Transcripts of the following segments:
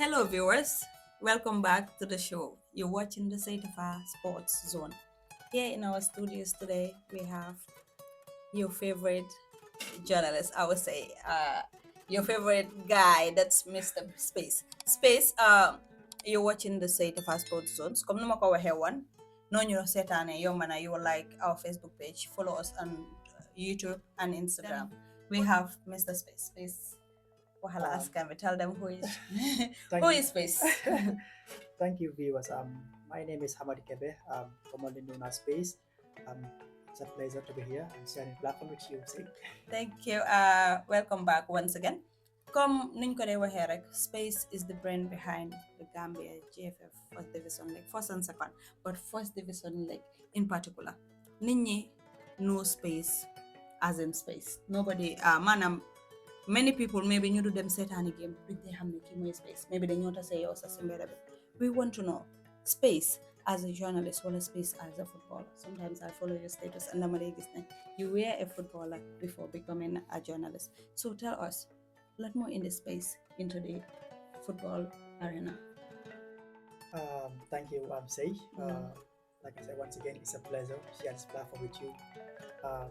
Hello, viewers. Welcome back to the show. You're watching the Saitafa Sports Zone. Here in our studios today, we have your favorite journalist, I would say, your favorite guy, that's Mr. Space. Space, you're watching the Saitafa Sports Zones. Come no mako wahe one. No nyo setane yo mana you will like our Facebook page. Follow us on YouTube and Instagram. We have Mr. Space. Space. Wahala Um, askan. We tell them who is thank who you. is Space. Thank you, viewers. My name is Hamad Kebe, commonly known as Space. Um, it's a pleasure to be here and sharing platform with you. See? Thank you. Welcome back once again. Comme niñ ko dee waxee rek Space is the brain behind the Gambia GFF First Division League, first and second, but First Division League in particular. Nit ñi know Space as in Space. Nobody, maanaam many people maybe ñu du dem seetaani game duñ dee xam ne kii mooy Space. Maybe dañoo tase yow sa si mbedd bi. We want to know Space as a journalist or Space as a footballer. Sometimes I follow your status and dama dee gis ne you were a footballer before becoming a journalist. So tell us, let more in the Space into the football arena. Thank you, Say. Mm. Like I said, once again, it's a pleasure to share this platform with you. Um,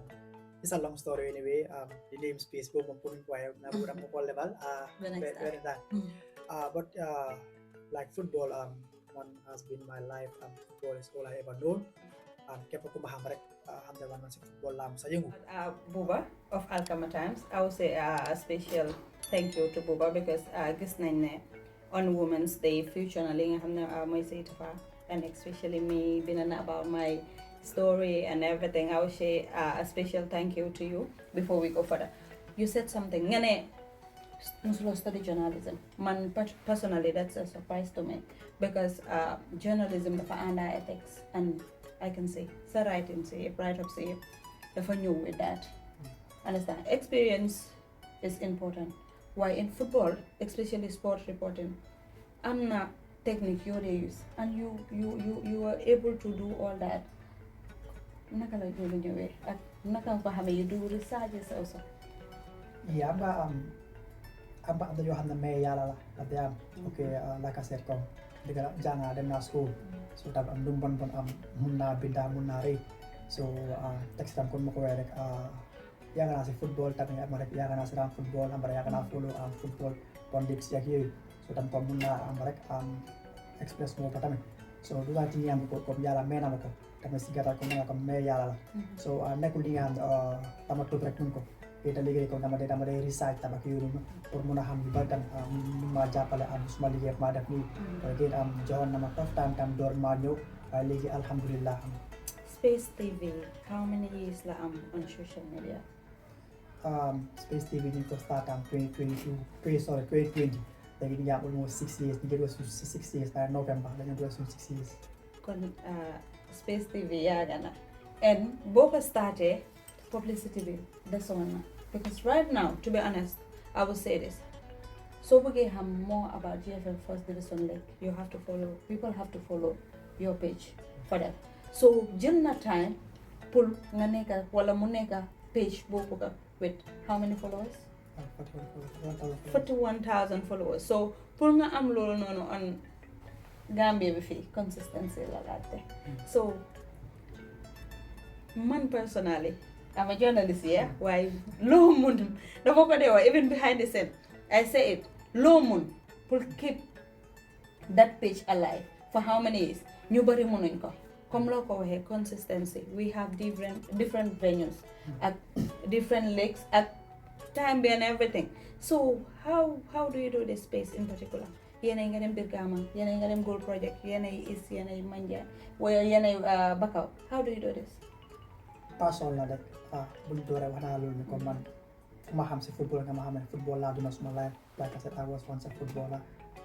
it's a long story anyway. The name Space, but level. The next time. Very that. Mm. But like football, one has been my life. Football is all I ever known. Képp ku ma xam rek xam ne war na si football laa sa yëngu. Buba of Alkama Times, I would say a special thank you to Buba because gis nañ ne on Women's Day future na li nga xam ne mooy Saita Fa, and especially me being about my story and everything. I would say a special thank you to you before we go further. You said something nga ne musuloo study journalism. Man personally that's a surprise to me because journalism dafa ànd ak ethics, and I can say sa writing say write up say dafa ñëw with that. Understand? Experience is important. Why in football, especially sport reporting, am na technique you dey use and you are able to do all that. Naka la loolu ñëwee ak naka nga ko xamee you do researches also. Yeah, am na yoo xam ne may yàlla la daf dee am. Ok, like I said comme dëgg la jàng naa dem naa school. So tam am lu mu bon am mun naa binda mun naa rëy. So texte tam kon ma ko waxee rek yàgg naa si football tamit am rek yàgg naa si daan football am rek yàgg naa follow football pundits yak yooyu. So tam comme mun naa am rek express moo ko tamit. So du laa ci ñaan ko comme yàlla may na ma ko tamit si gàttal comme comme may yàlla la. So nekkul li nga xam dama tëb rek mun ko. Kita liggéey ko dama day research tam ak yooyu noonu pour mun a xam lu bari tam ma jàppale suma liggéey maa def nii géen joxoon na ma tof tam door maa ñëw waaye léegi alhamdulillah Space TV, how many years la am on social media? Space TV ñu ko start 2020 léegi ñu ngi am almost 6 years ñu ngi doon 6 years by November dañu doon 6 years kon Space TV yàgg na and boo ko starté publicity bi desoon na because right now to be honest I will say this soo bëggee xam more about GFF First Division League you have to follow people have to follow your page for that so jël na time pour nga nekka wala mu nekka page boo bëgga with how many followers 41,000 followers so pour nga am loolu noonu on Gambia bi fii consistency la laajte so man personally I'm a journalist, yeah. Why low moon? The vocal even behind the scene, I say it. Low moon will keep that page alive for how many years? Nobody moninko. Come local here, consistency. We have different venues at different lakes at time and everything. So how do you do this space in particular? Yena nga dem Birgama, yena nga dem Gold Project, yena is yena Manja, where yena Bakau. How do you do this? passion la rek buñ dooree wax naa loolu ni comme man fu ma xam si football nga ma xam ne football laa duna suma life like I said I was once a footballer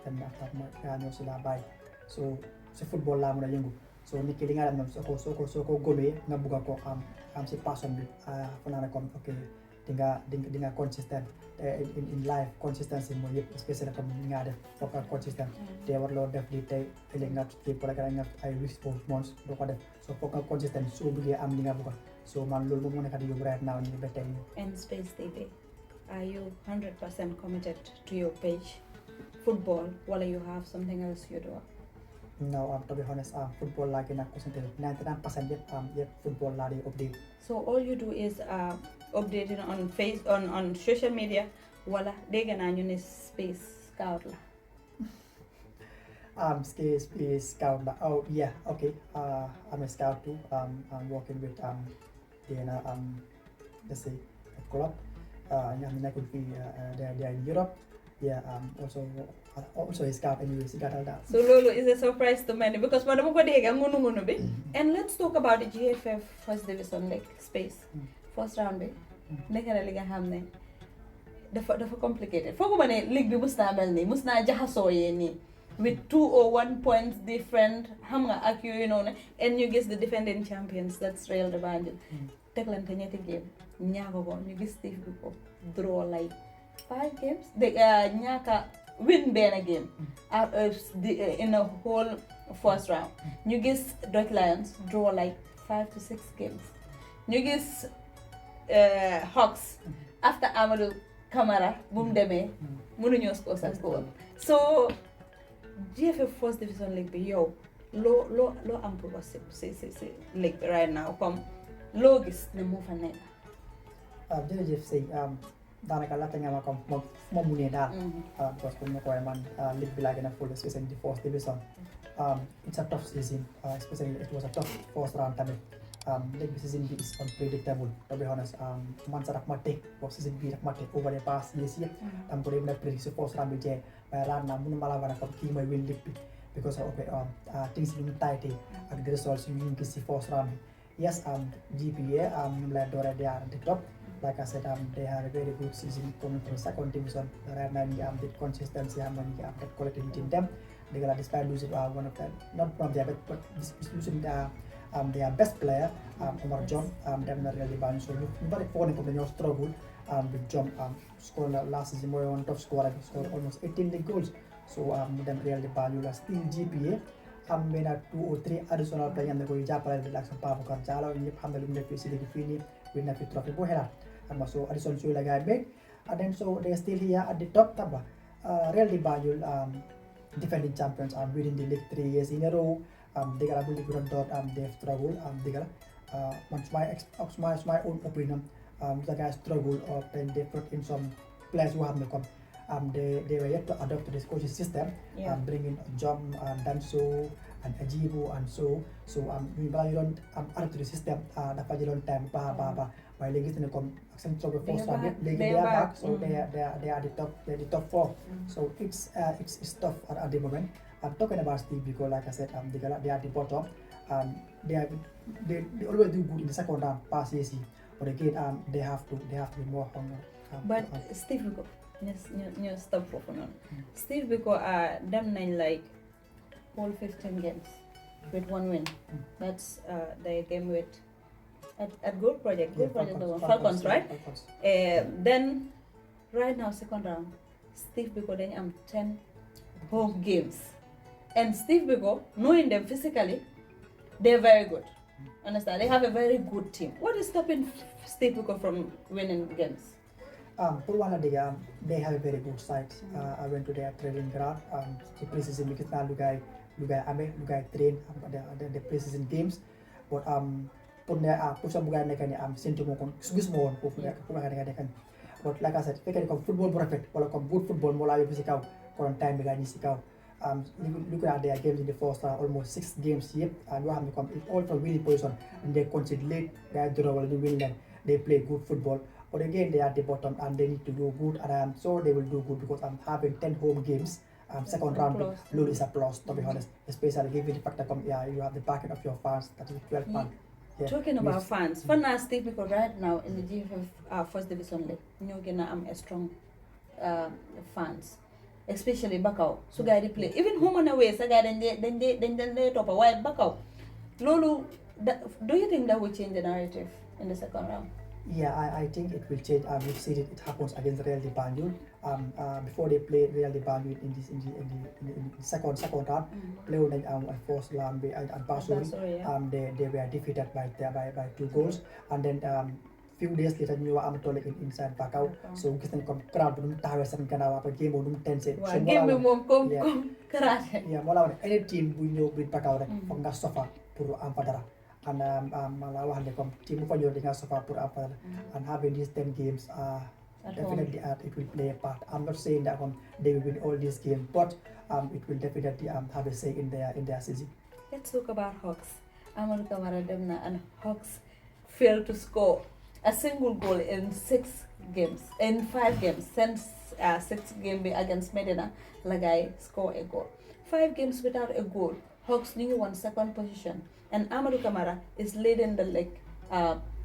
then after ma ñëw si laa bàyyi so si football laa mën a yëngu so nit ki li nga dem noonu soo ko gëmee nga bugg a ko am si passion bi fu naa ne comme ok di nga consistent in life consistency mooy yëpp especially comme ni nga def foog nga consistent te war loo def di tey ëllëg nga kii pour nga ay weeks for months doo ko def so foog nga consistent soo bëggee am li nga bugg so man loolu moom moo nekk di yóbbu right now nii ba tey And Space TV, are you 100% committed to your page football, while you have something else you do? No, to be honest, football lagi na concentrate. 99% yet football lagi update. So all you do is updating on social media, wala dégg naa ñu ne space scout la. Space scout. Oh yeah, okay. I'm a scout too. I'm working with the let's say a club. Yang could be they're in Europe. Yeah. Also a scout anyways. He got all that. So Lolo is a surprise to many because madama ko dégg ngunu bi. And let's talk about the GFF First Division League space. First round bi. Nekk na li nga xam ne dafa complicated. Fooguma ne league bi mus naa mel nii mus naa jaxasoo yee nii. With 2 or 1 points different, xam nga ak yooyu noonu, and you gis the defending champions, that's Real de Banjul. Teglante ñetti game ñaaka ko ñu gis Steve bi ko draw like 5 games de ñaaka win benn game in a whole first round. ñu gis Dutch Lions draw like 5 to 6 games. ñu gis Hawks after Amadou Camara bu mu demee mënuñoo score sa goal. So GFF First Division League bi yow loo am pour wax si league bi right now comme loo gis ne moo fa nekk. Jërëjëf Sey daanaka laajte nga ma comme fu ma munee daal. Parce que comme ni ko waxee man league bi laa gën a full especially the first division. It's a tough season, especially it was a tough first round tamit. League bi season bi is unpredictable to be honest. Man sax daf ma teg season bi daf ma teg over the past years yëpp. Dama ko dee mën a predict si first round bi jeex. But right now, mënuma la wax comme kii mooy win league bi because of things yi ñu tightee ak the results yu ñu gis si first round bi. Yes, GPA ñu lay doore they are at the top. Like I said, they have a very good season coming from second division. Right now, ñu am the consistency and ñu am that quality in them. They got despite losing one of them, not from their but losing their best player, Omar John. Them not really bad. So you very funny comme dañoo struggle. With John scored last season more on top scorer, scored almost 18 league goals. So them really value still GPA. Made 2 or 3 additional players and go Japan like some Papa Carjalo and Yip Hamel in the facility Fini with Nafi Trophy Bohera. And so additional show like I made. And then so they're still here at the top taba. Really value defending champions winning the league 3 years in a row. They got a really good dot they've struggled. They got my own opinion. The guys struggle or then they put in some players who have become they were yet to adopt this coaching system. Bringing John and Danso and Ajibu and so we don't add to the system the Fajilon time by league in the accent of the first round they are back so they are the top 4. So it's tough at the moment. I'm talking about Steve because like I said they are the bottom and they always do good in the second round past AC. But again, they have to be more hungry. But Steve Biko, you stop for now. Steve Biko them 9 like whole 15 games with 1 win. That's the game with at Gold Project. Gold Project the one Falcons, right? Falcons. Then right now second round, Steve Biko then 10 home games, and Steve Biko knowing them physically, they're very good. Understand? They have a very good team. What is stopping Steve Biko from winning games? For one they have a very good side. I went to their training ground. The preseason because now Lugai train the preseason games. But push up Lugai nekani senti mo kon sugis mo won fofu nek kan. But like I said, fekk ko football bu rafet wala comme good football mo la yob ci kaw kon time bi ga ni ci kaw. Look at their games in the first round, almost 6 games yep, and you have become all from winning position and they concede late, they are durable, they win them, they play good football. But again, they are at the bottom and they need to do good, and so they will do good because I'm having 10 home games. Second round, Lulu is a plus to be honest, especially given the fact that you have the backing of your fans, that is 12 fans. Yeah. Talking about fans, for now, Steve, because right now in the GFF First Division League, you're gonna a strong fans. Especially Bakau, so guy they play even home and away. So guy then they top a white Bakau. Lulu, do you think that will change the narrative in the second round? Yeah, I think it will change. We've seen it happens against Real de Banjul. Before they play Real de Banjul in the second round, play on first round and Basuri. They were defeated by 2 goals, and then few days later ñu am toll inside Bakau so gis nañ comme crowd bi nu mu taxawee seen gannaaw après game boobu nu mu tense waaw game bi moom comme yeah. comme karaté moo la wax ne any team bu ñëw biir Bakau rek foog nga sofa pour am fa dara and ma la wax ne comme team bu fa ñëw di nga sofa pour am fa dara and having these 10 games definitely it will play a part. I'm not saying that they will win all these games, but it will definitely have a say in their season. Let's talk about Hawks. Amadou Camara Demna and Hawks failed to score a single goal in 5 games since 6th game against Medina. Lagai score a goal. 5 games without a goal. Hawks new won second position, and Amadou Camara is leading the league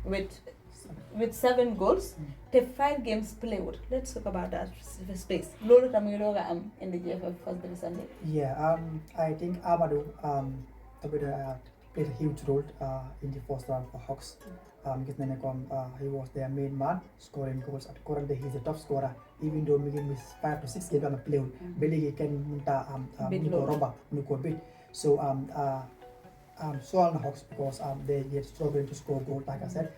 with 7 goals. The 5 games played. Let's talk about that space. Lolo Tamiroga in the GFF First Division League. Yeah, I think Amadou played a huge role in the first round for Hawks. He was their main man, scoring goals. Currently, he's a top scorer, even though he missed 5 to 6 games on the play. Beligi can bit. So so on the Hawks because they get struggling to score goals, like I said.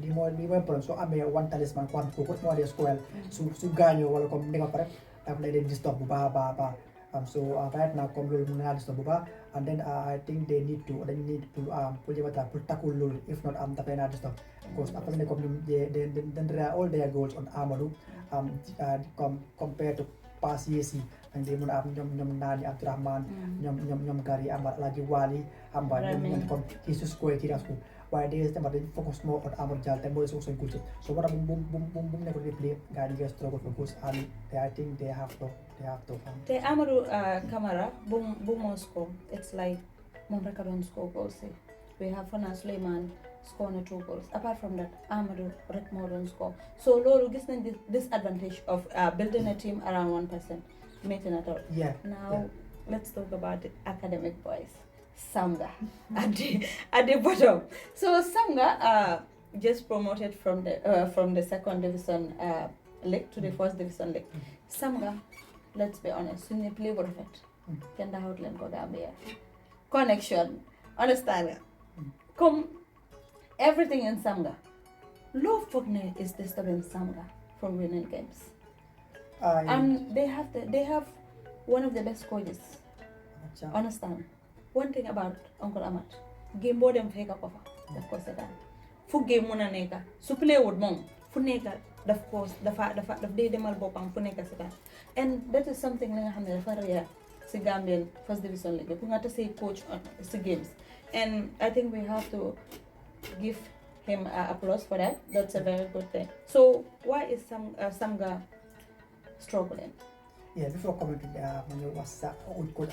Di mo problem so amé one talisman ko ko mo des square su gaño wala comme ni nga pare daf lay den disturb bu ba so right now comme lolu na disturb bu ba and then I think they need to pour tackle lolu if not da fay na disturb because après ne comme they all their goals on Amadou compared to past years and they mun am ñom Nani Abdurrahman ñom Gary Amar Alaji Wali amba ñom comme ki su score ki rasku why they focus more on Amadou Jal and boys also good so what boom never play guy get struggle for goals and I think they have to the Amadou Camara boom score it's like Monraka don't score goals we have Fana Suleiman scoring 2 goals apart from that Amadou Rek don't score so Lolo gets the disadvantage of building a team around 1% making it all now let's talk about the academic boys Samga at the bottom. So Samga just promoted from the second division league to the first division league. Samga, let's be honest, when they play with it, Kenda Outland go Gambia. Connection, understand? Come everything in Samga. Low Fogne is disturbing Samga from winning games. And they have one of the best coaches. Understand? One thing about Uncle Amat, game board and fake up of course that. Fu game muna neka, su play with mom, fu neka, of course, the fact of day demal bopang fu neka saka. And that is something like hamne faria si Gambian First Division League. We have to say coach on the games. And I think we have to give him applause for that. That's a very good thing. So why is Samga struggling? Yeah, before commenting, when you was old coach,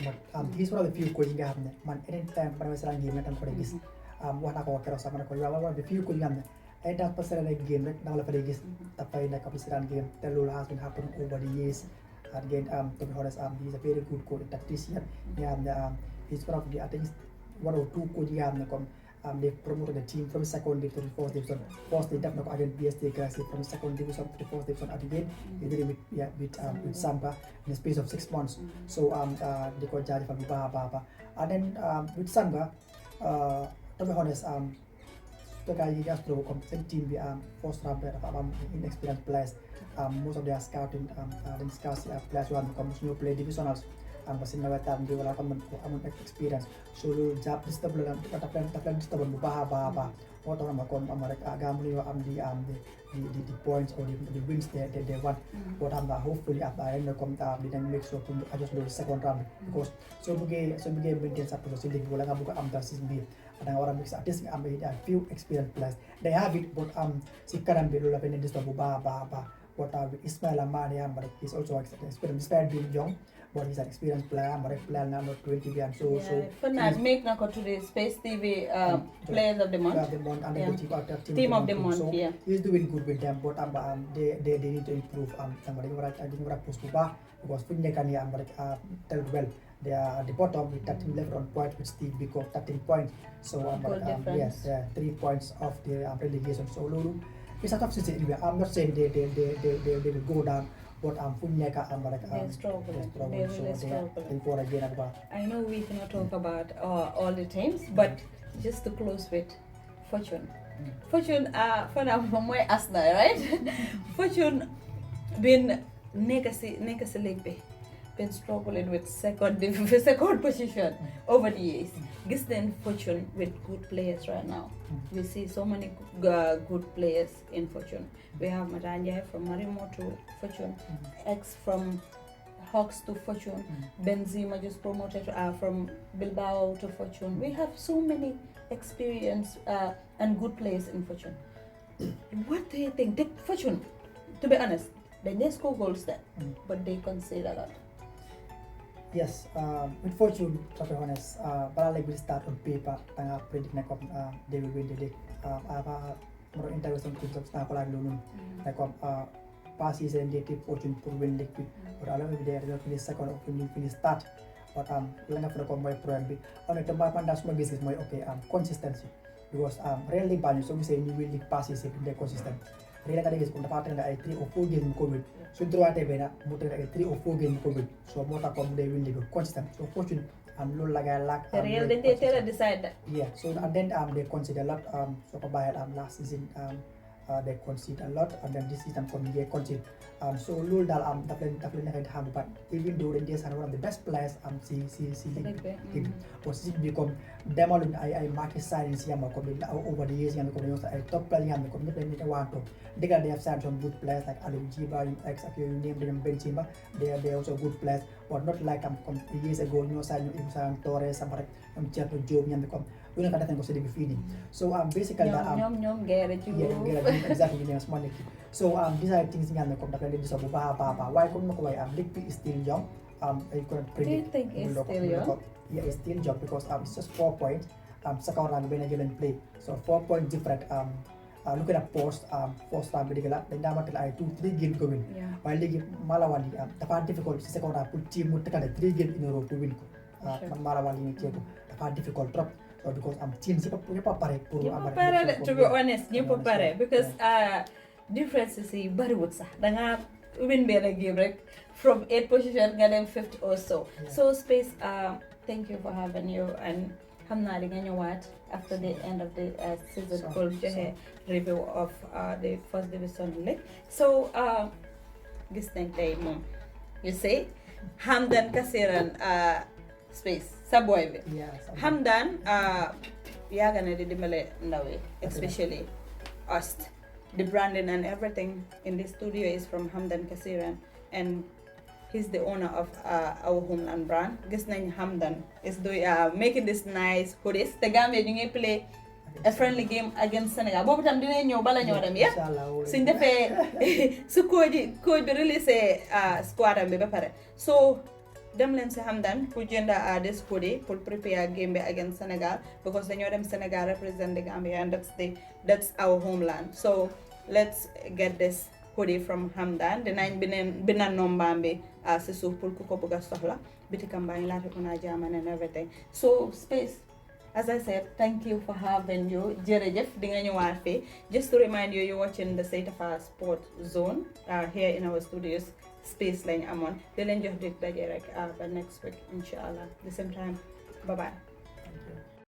he's one of the few coaches you have. Man, anytime when I was running game, I'm for this. One ako kero sa man ko. You are one of the few coaches you have. And that person in the game, like now for this, tapay na kapisiran game. Tell has been happening over the years. Again, to be honest, he's a very good coach, tactician. Yeah, he's one of the I think one or two coaches you have. They promoted the team from second division to the fourth division. First they definitely against BST guys from the second division to the fourth division again. They did it with Samba in the space of 6 months. So they got judged from Baba. And then with Samba, to be honest, the guy he just throw complete team first round inexperienced players. Most of their scouting scouts players who have become new play divisionals. Kasi nawatan di wala kang experience so job disturb lang taplan disturb mo ba what on makon amarek agam niyo the points or the wins they want what hopefully at the end come they then make sure to adjust the second round because so bigay maintain sa position league wala nga buka am season B ada orang mix at least a few experienced players they have it but si karan biro la penen disturb ba what Ismail Amani but he's also experienced despite being young but he's an experienced player, player now not 20 and so for now make na ko to the Space TV players of the month and team of the month so he's doing good with them but they need to improve somebody post because punya kan ya tell well they are at the bottom with 13 left on point with Steve Biko 13 points so yes 3 points of the relegation so lulu it's a tough situation. I'm not saying they will go down but punya ka they're struggling. They're really struggling. I know we cannot talk about all the teams, but just to close with Fortune. Fortune for now mooy Arsenal right Fortune been nekk si league bi been struggling with second position over the years gis nañ Fortune with good players right now we see so many good players in Fortune we have Matanja from Marimo to Fortune ex from Hawks to Fortune Benzema just promoted from Bilbao to Fortune we have so many experience and good players in Fortune what do you think the Fortune to be honest they score goals there but they concede a lot. Yes, with Fortune, to be honest, Balale will start on paper and I predict they will win the league. I have more interest on teams of Snakola Lunun. Like past season, they take Fortune to win league, but I don't know if they are finish second or finish start. But lang for the my problem. On the tempat that's my business, my okay consistency because really bad. So we say you will league past season they consistent. Really kada guys, kung dapat na ay 3 or 4 games mo COVID. So throughout the bena, mo tayo ay 3 or 4 games mo COVID. So mo ta ko mo win league consistent. So Fortune low lagay lack. The real they decide that. Yeah. So and then they consider a lot so kabayad last season they concede a lot and then this season they concede so lul dal definitely not hand but even though they are one of the best players see or see become demalun I market signs yama ko over the years yama ko ay top player yama ko ni want to they have signed some good players like Ali Jiba ex you name them Benzema they are also good players but not like years ago you sign Torres sampai Chato Job yama ko yun ang kadating ko sa feeding. So basically ñoom gere ci exactly yun small league. So these are things nga na kung nakala din sa buba why kung makuha league is still young I couldn't predict. Do you think it's still young? Yeah, it's still young because it's just 4 points second round when I given play. So 4 point different looking at first round bidigala then dapat ay 2-3 game ko win. While league malawali dapat difficult sa second round put team mo takada 3 game in a row to win ko. Malawali ni Cheko dapat difficult drop. Because team siapa punya papare to be honest ñu papare because difference is bariwut sax da nga win benn game rek from 8 position nga dem 5th or so so Space thank you for having you and xam naa di nga ñëwaat after the end of the season pour joxe review of the First Division League so gis nañ tey moom you say Hamdan Kasiran Space sa boy bi Hamdan yaaga na di dimbale ndaw yi especially us the branding and everything in the studio is from Hamdan Kasiran and he's the owner of our homeland brand gis nañ Hamdan is doing making this nice hoodies te Gambia ñu ngi play a friendly game against Senegal boobu tam dina ñëw bala ñoo dem yépp suñ defee su coach bi release squad am bi ba pare so dem leen si Hamdan pour jënd this hoodie pour prepare game bi against Senegal because dañoo dem Senegal represent the Gambia and that's our homeland so let's get this hoodie from Hamdan dinañ bina nombaam bi si suuf pour ku ko bëgg a soxla bitikam baa ngi laata ko naa jaaman and everything so Space as I said thank you for having you jërëjëf di nga ñëwaat fii just to remind you you're watching the State of our Sport Zone here in our studios Space lañ amoon di leen jox dig daje rek ba next week inshallah the same time bye bye